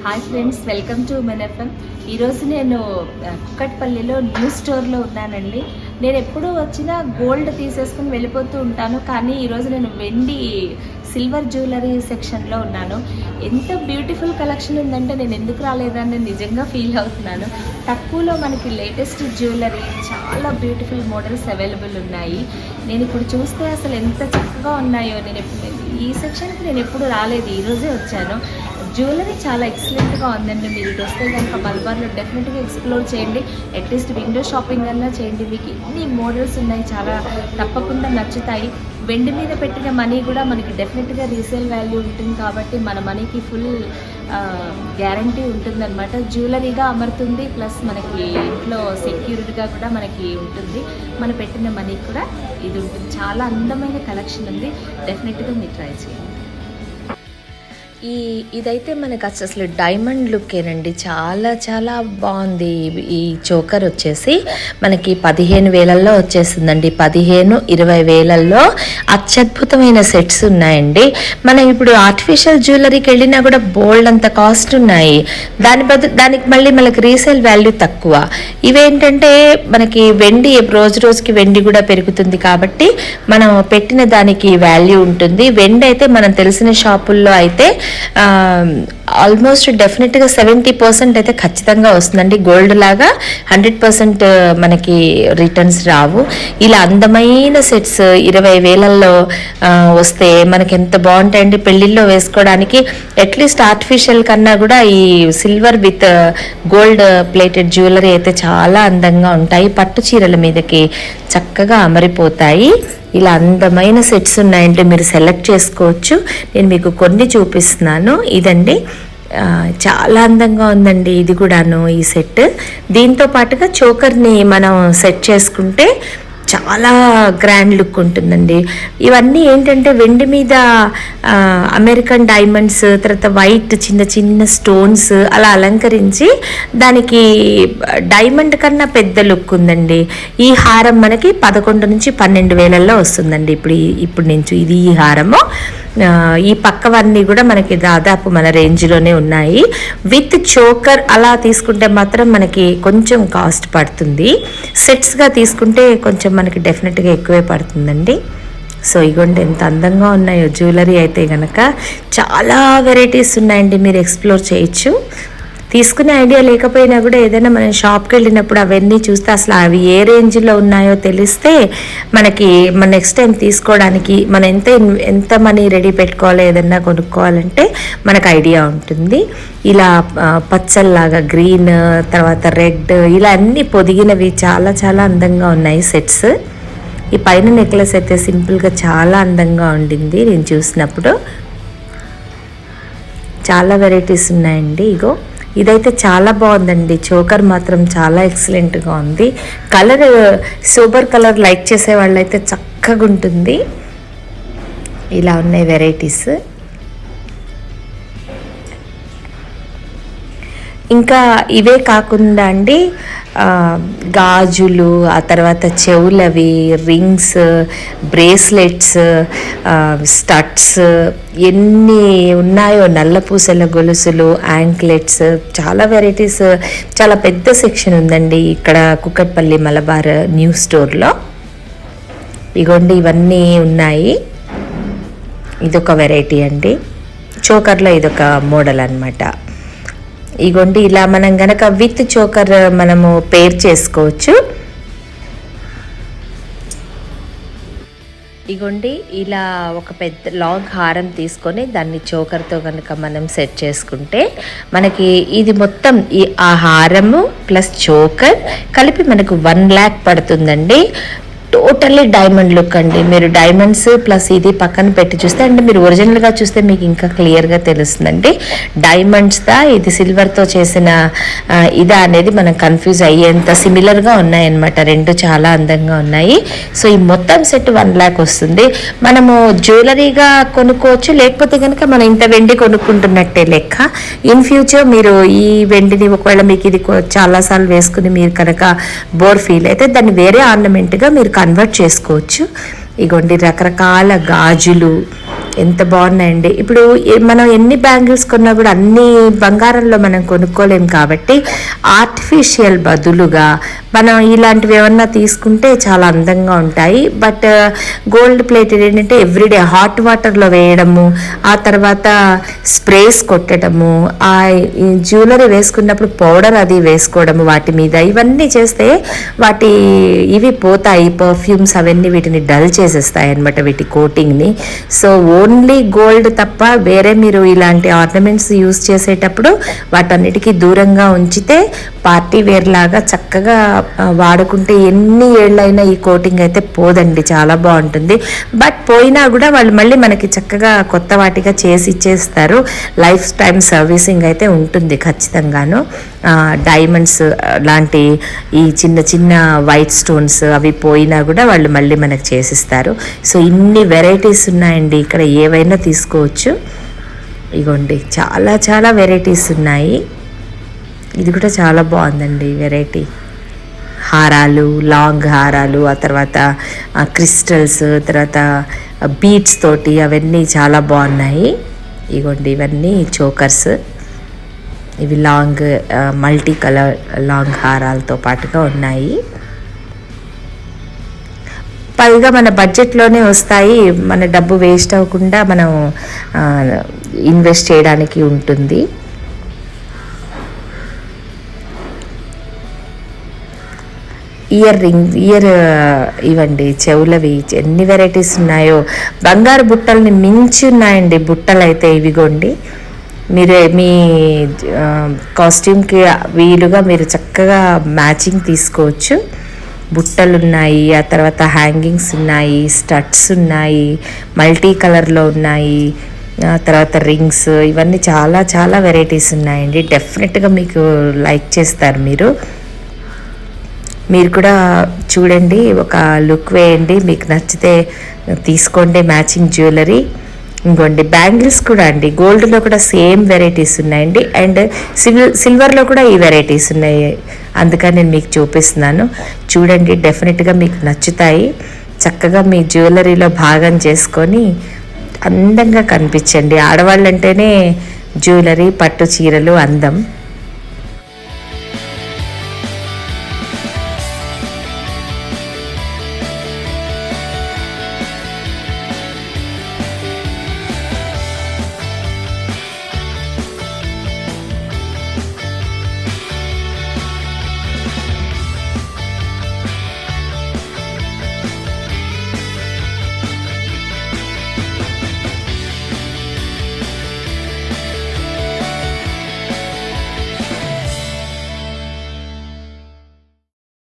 Hi friends, welcome to men FM. ఈరోజు నేను కుక్కట్పల్లిలో new స్టోర్లో ఉన్నానండి. నేను ఎప్పుడూ వచ్చినా గోల్డ్ తీసేసుకుని వెళ్ళిపోతూ ఉంటాను, కానీ ఈరోజు నేను వెండి సిల్వర్ జ్యువెలరీ సెక్షన్లో ఉన్నాను. ఎంత బ్యూటిఫుల్ కలెక్షన్ ఉందంటే నేను ఎందుకు రాలేదని నిజంగా ఫీల్ అవుతున్నాను. తక్కువలో మనకి లేటెస్ట్ జ్యువెలరీ, చాలా బ్యూటిఫుల్ మోడల్స్ అవైలబుల్ ఉన్నాయి. నేను ఇప్పుడు చూస్తే అసలు ఎంత చక్కగా ఉన్నాయో. ఈ సెక్షన్కి నేను ఎప్పుడు రాలేదు, ఈరోజే వచ్చాను. జ్యువెలరీ చాలా ఎక్సలెంట్గా ఉందండి. మీరు ఇటు వస్తే కనుక మలబార్లో డెఫినెట్గా ఎక్స్ప్లోర్ చేయండి. అట్లీస్ట్ విండో షాపింగ్ అన్నా చేయండి. మీకు ఎన్ని మోడల్స్ ఉన్నాయి, చాలా తప్పకుండా నచ్చుతాయి. వెండి మీద పెట్టిన మనీ కూడా మనకి డెఫినెట్గా రీసేల్ వాల్యూ ఉంటుంది, కాబట్టి మన మనీకి ఫుల్ గ్యారంటీ ఉంటుందన్నమాట. జ్యువెలరీగా అమరుతుంది, ప్లస్ మనకి ఇంట్లో సెక్యూరిటీగా కూడా మనకి ఉంటుంది. మనం పెట్టిన మనీ కూడా ఇది ఉంటుంది. చాలా అందమైన కలెక్షన్ ఉంది, డెఫినెట్గా మీరు ట్రై చేయండి. ఇదైతే మనకు అసలు డైమండ్ లుక్కేనండి. చాలా చాలా బాగుంది. ఈ చోకర్ వచ్చేసి మనకి 15,000లో వచ్చేసిందండి. 15-20,000లో అత్యద్భుతమైన సెట్స్ ఉన్నాయండి. మనం ఇప్పుడు ఆర్టిఫిషియల్ జ్యువెలరీకి వెళ్ళినా కూడా బోల్డ్ అంత కాస్ట్ ఉన్నాయి. దానికి మళ్ళీ మనకి రీసేల్ వాల్యూ తక్కువ. ఇవేంటంటే మనకి వెండి రోజుకి వెండి కూడా పెరుగుతుంది, కాబట్టి మనం పెట్టిన దానికి వాల్యూ ఉంటుంది. వెండి అయితే మనం తెలిసిన షాపుల్లో అయితే ఆల్మోస్ట్ డెఫినెట్గా 70% అయితే ఖచ్చితంగా వస్తుందండి. గోల్డ్ లాగా 100% మనకి రిటర్న్స్ రావు. ఇలా అందమైన సెట్స్ 20,000లో వస్తే మనకి ఎంత బాగుంటాయండి పెళ్ళిళ్ళలో వేసుకోవడానికి. అట్లీస్ట్ ఆర్టిఫిషియల్ కన్నా కూడా ఈ silver with gold plated jewellery అయితే చాలా అందంగా ఉంటాయి. పట్టు చీరల మీదకి చక్కగా అమరిపోతాయి. ఇలా అందమైన సెట్స్ ఉన్నాయంటే మీరు సెలెక్ట్ చేసుకోవచ్చు. నేను మీకు కొన్ని చూపిస్తున్నాను. ఇదండి, చాలా అందంగా ఉందండి ఇది కూడాను, ఈ సెట్. దీంతో పాటుగా చోకర్ని మనం సెట్ చేసుకుంటే చాలా గ్రాండ్ లుక్ ఉంటుందండి. ఇవన్నీ ఏంటంటే వెండి మీద అమెరికన్ డైమండ్స్, తర్వాత వైట్ చిన్న చిన్న స్టోన్స్ అలా అలంకరించి దానికి డైమండ్ కన్నా పెద్ద లుక్ ఉందండి. ఈ హారం మనకి 11-12,000లో వస్తుందండి. ఇప్పుడు నుంచి ఇది ఈ హారము. ఈ పక్కవన్నీ కూడా మనకి దాదాపు మన రేంజ్లోనే ఉన్నాయి. విత్ చోకర్ అలా తీసుకుంటే మాత్రం మనకి కొంచెం కాస్ట్ పడుతుంది. సెట్స్గా తీసుకుంటే కొంచెం మనకి డెఫినెట్గా ఎక్కువే పడుతుందండి. సో ఇగోండి ఎంత అందంగా ఉన్నాయో జ్యువెలరీ అయితే కనుక. చాలా వెరైటీస్ ఉన్నాయండి, మీరు ఎక్స్ప్లోర్ చేయొచ్చు. తీసుకునే ఐడియా లేకపోయినా కూడా ఏదైనా మనం షాప్కి వెళ్ళినప్పుడు అవన్నీ చూస్తే అసలు అవి ఏ రేంజ్లో ఉన్నాయో తెలిస్తే మనకి నెక్స్ట్ టైం తీసుకోవడానికి మనం ఎంత మనీ రెడీ పెట్టుకోవాలో ఏదన్నా కొనుక్కోవాలంటే మనకు ఐడియా ఉంటుంది. ఇలా పచ్చల్లాగా గ్రీన్, తర్వాత రెడ్, ఇలా అన్నీ పొదిగినవి చాలా చాలా అందంగా ఉన్నాయి సెట్స్. ఈ పైన నెక్లెస్ అయితే సింపుల్గా చాలా అందంగా ఉండింది నేను చూసినప్పుడు. చాలా వెరైటీస్ ఉన్నాయండి. ఇగో ఇదైతే చాలా బాగుందండి. చోకర్ మాత్రం చాలా ఎక్సలెంట్గా ఉంది. కలర్ సూపర్ కలర్ లైక్ చేసే వాళ్ళైతే చక్కగా ఉంటుంది. ఇలా ఉన్నాయి వెరైటీస్. ఇంకా ఇవే కాకుండా అండి గాజులు, ఆ తర్వాత చెవులవి, రింగ్స్, బ్రేస్లెట్స్, స్టడ్స్, ఎన్ని ఉన్నాయో, నల్లపూసల గొలుసులు, యాంక్లెట్స్, చాలా వెరైటీస్. చాలా పెద్ద సెక్షన్ ఉందండి ఇక్కడ కుక్కట్పల్లి మలబార్ న్యూ స్టోర్లో. ఇగోండి ఇవన్నీ ఉన్నాయి. ఇదొక వెరైటీ అండి. చోకర్లో ఇదొక మోడల్ అన్నమాట. ఇగోండి ఇలా మనం గనక విత్ చోకర్ మనము పేర్ చేసుకోవచ్చు. ఇగోండి ఇలా ఒక పెద్ద లాంగ్ హారం తీసుకొని దాన్ని చోకర్తో కనుక మనం సెట్ చేసుకుంటే మనకి ఇది మొత్తం ఆ హారము ప్లస్ చోకర్ కలిపి మనకు 1 lakh పడుతుందండి. టోటల్లీ డైమండ్ లుక్ అండి. మీరు డైమండ్స్ ప్లస్ ఇది పక్కన పెట్టి చూస్తే, అంటే మీరు ఒరిజినల్గా చూస్తే మీకు ఇంకా క్లియర్గా తెలుస్తుందండి. డైమండ్స్దా ఇది సిల్వర్తో చేసిన ఇదా అనేది మనం కన్ఫ్యూజ్ అయ్యేంత సిమిలర్గా ఉన్నాయన్నమాట. రెండు చాలా అందంగా ఉన్నాయి. సో ఈ మొత్తం సెట్ 1 lakh వస్తుంది. మనము జ్యువెలరీగా కొనుక్కోవచ్చు, లేకపోతే కనుక మనం ఇంత వెండి కొనుక్కుంటున్నట్టే లెక్క. ఇన్ ఫ్యూచర్ మీరు ఈ వెండిని ఒకవేళ మీకు ఇది చాలాసార్లు వేసుకుని మీరు కనుక బోర్ ఫీల్ అయితే దాన్ని వేరే ఆర్నమెంట్గా మీరు కన్వర్ట్ చేసుకోవచ్చు. ఇగోండి రకరకాల గాజులు, ఎంత బాగున్నాయండి. ఇప్పుడు మనం ఎన్ని బ్యాంగిల్స్ కొన్నా కూడా అన్ని బంగారంలో మనం కొనుక్కోలేం కాబట్టి ఆర్టిఫిషియల్ బదులుగా మనం ఇలాంటివి ఏమన్నా తీసుకుంటే చాలా అందంగా ఉంటాయి. బట్ గోల్డ్ ప్లేటెడ్ ఏంటంటే ఎవ్రీడే హాట్ వాటర్లో వేయడము, ఆ తర్వాత స్ప్రేస్ కొట్టడము, ఆ జ్యువెలరీ వేసుకున్నప్పుడు పౌడర్ అది వేసుకోవడము వాటి మీద, ఇవన్నీ చేస్తే వాటి ఇవి పోతాయి, పర్ఫ్యూమ్స్ అవన్నీ వీటిని డల్ చేసేస్తాయి అన్నమాట, వీటి కోటింగ్ని. సో ఓన్లీ గోల్డ్ తప్ప వేరే మీరు ఇలాంటి ఆర్నమెంట్స్ యూజ్ చేసేటప్పుడు వాటన్నిటికీ దూరంగా ఉంచితే పార్టీ వేర్ లాగా చక్కగా వాడుకుంటే ఎన్ని ఏళ్ళైనా ఈ కోటింగ్ అయితే పోదండి, చాలా బాగుంటుంది. బట్ పోయినా కూడా వాళ్ళు మళ్ళీ మనకి చక్కగా కొత్త వాటిగా చేసి ఇచ్చేస్తారు. లైఫ్ టైం సర్వీసింగ్ అయితే ఉంటుంది ఖచ్చితంగాను. డైమండ్స్ లాంటి ఈ చిన్న చిన్న వైట్ స్టోన్స్ అవి పోయినా కూడా వాళ్ళు మళ్ళీ మనకు చేసిస్తారు. సో ఇన్ని వెరైటీస్ ఉన్నాయండి, ఇక్కడ ఏవైనా తీసుకోవచ్చు. ఇగోండి చాలా చాలా వెరైటీస్ ఉన్నాయి. ఇది కూడా చాలా బాగుందండి వెరైటీ. హారాలు, లాంగ్ హారాలు, ఆ తర్వాత క్రిస్టల్స్, తర్వాత బీడ్స్ తోటి అవన్నీ చాలా బాగున్నాయి. ఇగోండి ఇవన్నీ చోకర్స్, ఇవి లాంగ్ మల్టీ కలర్ లాంగ్ హారాలతో పాటుగా ఉన్నాయి. పైగా మన బడ్జెట్లోనే వస్తాయి, మన డబ్బు వేస్ట్ అవ్వకుండా మనం ఇన్వెస్ట్ చేయడానికి ఉంటుంది. ఇయర్ ఇవ్వండి, చెవులవి ఎన్ని వెరైటీస్ ఉన్నాయో. బంగారు బుట్టల్ని మించి ఉన్నాయండి బుట్టలు అయితే. ఇవిగోండి, మీరే మీ కాస్ట్యూమ్కి వీలుగా మీరు చక్కగా మ్యాచింగ్ తీసుకోవచ్చు. బుట్టలు ఉన్నాయి, ఆ తర్వాత హ్యాంగింగ్స్ ఉన్నాయి, స్టడ్స్ ఉన్నాయి, మల్టీ కలర్లో ఉన్నాయి, ఆ తర్వాత రింగ్స్, ఇవన్నీ చాలా చాలా వెరైటీస్ ఉన్నాయండి. డెఫినెట్గా మీకు లైక్ చేస్తారు. మీరు కూడా చూడండి, ఒక లుక్ వేయండి, మీకు నచ్చితే తీసుకోండి మ్యాచింగ్ జ్యువెలరీ. ఇంకోండి బ్యాంగిల్స్ కూడా అండి, గోల్డ్లో కూడా సేమ్ వెరైటీస్ ఉన్నాయండి, అండ్ సిల్వర్లో కూడా ఈ వెరైటీస్ ఉన్నాయి. అందుకని నేను మీకు చూపిస్తున్నాను, చూడండి, డెఫినెట్గా మీకు నచ్చుతాయి. చక్కగా మీ జ్యువెలరీలో భాగం చేసుకొని అందంగా కనిపించండి. ఆడవాళ్ళంటేనే జ్యువెలరీ, పట్టు చీరలు అందం.